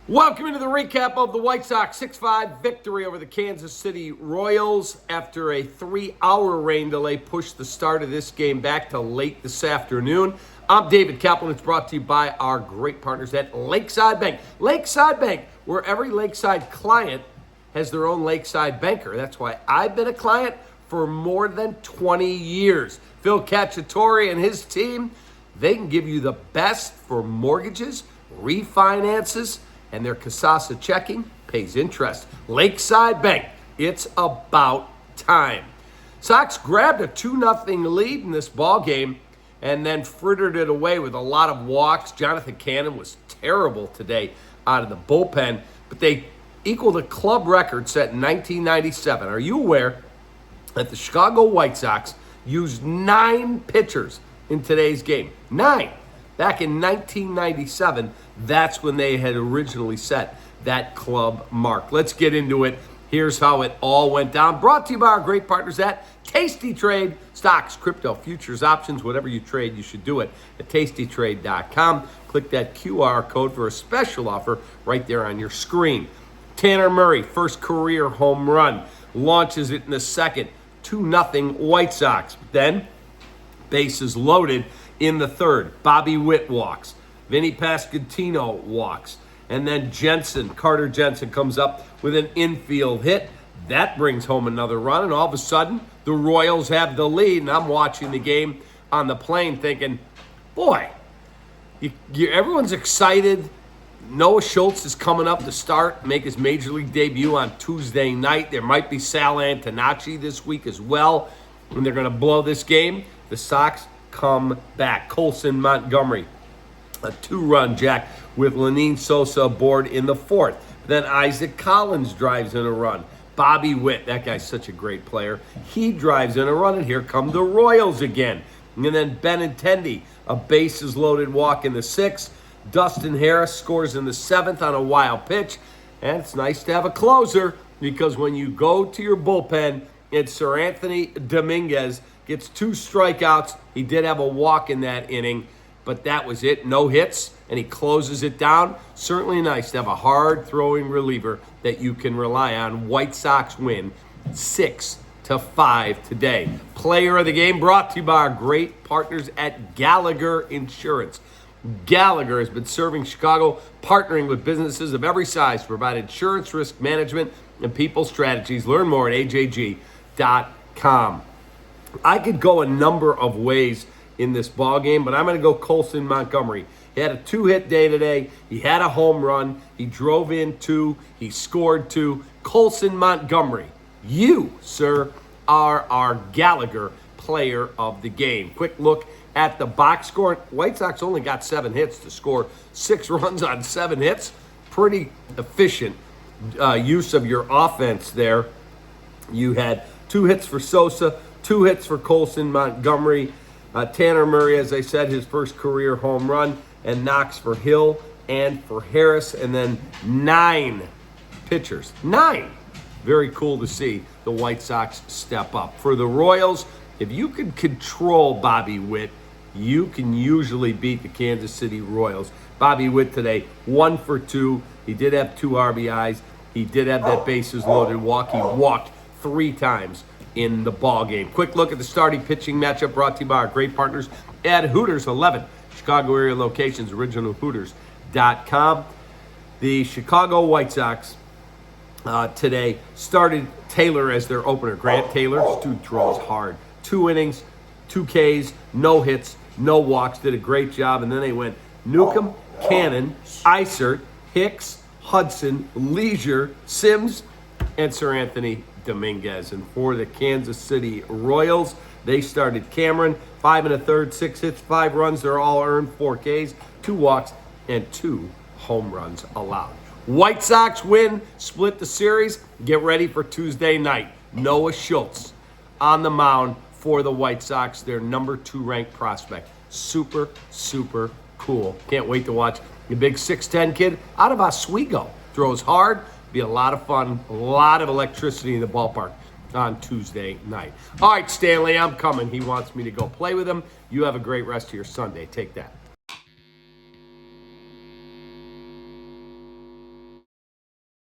Welcome into the recap of the White Sox 6-5 victory over the Kansas City Royals after a 3-hour rain delay pushed the start of this game back to late this afternoon. I'm David Kaplan. It's brought to you by our great partners at Lakeside Bank. Lakeside Bank, where every Lakeside client has their own Lakeside banker. That's why I've been a client for more than 20 years. Phil Cacciatore and his team, they can give you the best for mortgages, refinances, and their Kasasa checking pays interest. Lakeside Bank, it's about time. Sox grabbed a 2-0 lead in this ball game and then frittered it away with a lot of walks. Jonathan Cannon was terrible today out of the bullpen, but they equaled a club record set in 1997. Are you aware that the Chicago White Sox used 9 pitchers in today's game? 9. Back in 1997, that's when they had originally set that club mark. Let's get into it. Here's how it all went down. Brought to you by our great partners at Tasty Trade. Stocks, crypto, futures, options, whatever you trade, you should do it at tastytrade.com. Click that QR code for a special offer right there on your screen. Tanner Murray, first career home run, launches it in the second. 2-0 White Sox. Then, bases loaded in the third. Bobby Witt walks. Vinny Pasquantino walks. And then Carter Jensen comes up with an infield hit. That brings home another run. And all of a sudden, the Royals have the lead. And I'm watching the game on the plane thinking, boy, everyone's excited. Noah Schultz is coming up to start, make his major league debut on Tuesday night. There might be Sal Antonacci this week as well. And they're going to blow this game. The Sox come back. Colson Montgomery, a 2-run jack with Lenyn Sosa aboard in the fourth. Then Isaac Collins drives in a run. Bobby Witt, that guy's such a great player, he drives in a run, and here come the Royals again. And then Benintendi, a bases-loaded walk in the sixth. Dustin Harris scores in the seventh on a wild pitch. And it's nice to have a closer, because when you go to your bullpen, it's Sir Anthony Dominguez gets 2 strikeouts. He did have a walk in that inning, but that was it. No hits, and he closes it down. Certainly nice to have a hard-throwing reliever that you can rely on. White Sox win 6-5 today. Player of the game brought to you by our great partners at Gallagher Insurance. Gallagher has been serving Chicago, partnering with businesses of every size to provide insurance risk management and people strategies. Learn more at ajg.com. I could go a number of ways in this ball game, but I'm going to go Colson Montgomery. He had a 2-hit day today. He had a home run. He drove in 2. He scored 2. Colson Montgomery, you, sir, are our Gallagher player of the game. Quick look at the box score. White Sox only got 7 hits to score 6 runs on 7 hits. Pretty efficient use of your offense there. You had 2 hits for Sosa, 2 hits for Colson Montgomery. Tanner Murray, as I said, his first career home run, and knocks for Hill and for Harris. And then 9 pitchers. 9! Very cool to see the White Sox step up. For the Royals, if you can control Bobby Witt, you can usually beat the Kansas City Royals. Bobby Witt today, 1 for 2. He did have 2 RBIs. He did have that bases-loaded walk. He walked 3 times in the ball game. Quick look at the starting pitching matchup brought to you by our great partners at Hooters 11. Chicago area locations, originalhooters.com. The Chicago White Sox today started Taylor as their opener. Grant Taylor, this dude throws hard. 2 innings, 2 Ks, no hits, no walks, did a great job. And then they went Newcomb, Cannon, Isert, Hicks, Hudson, Leisure, Sims, and Sir Anthony Dominguez. And for the Kansas City Royals, they started Cameron, 5 1/3, 6 hits, 5 runs. They're all earned, 4 Ks, 2 walks, and 2 home runs allowed. White Sox win, split the series. Get ready for Tuesday night. Noah Schultz on the mound for the White Sox, their number 2 ranked prospect. Super, super cool. Can't wait to watch the big 6'10" kid out of Oswego. Throws hard. Be a lot of fun, a lot of electricity in the ballpark on Tuesday night. All right, Stanley, I'm coming. He wants me to go play with him. You have a great rest of your Sunday. Take that.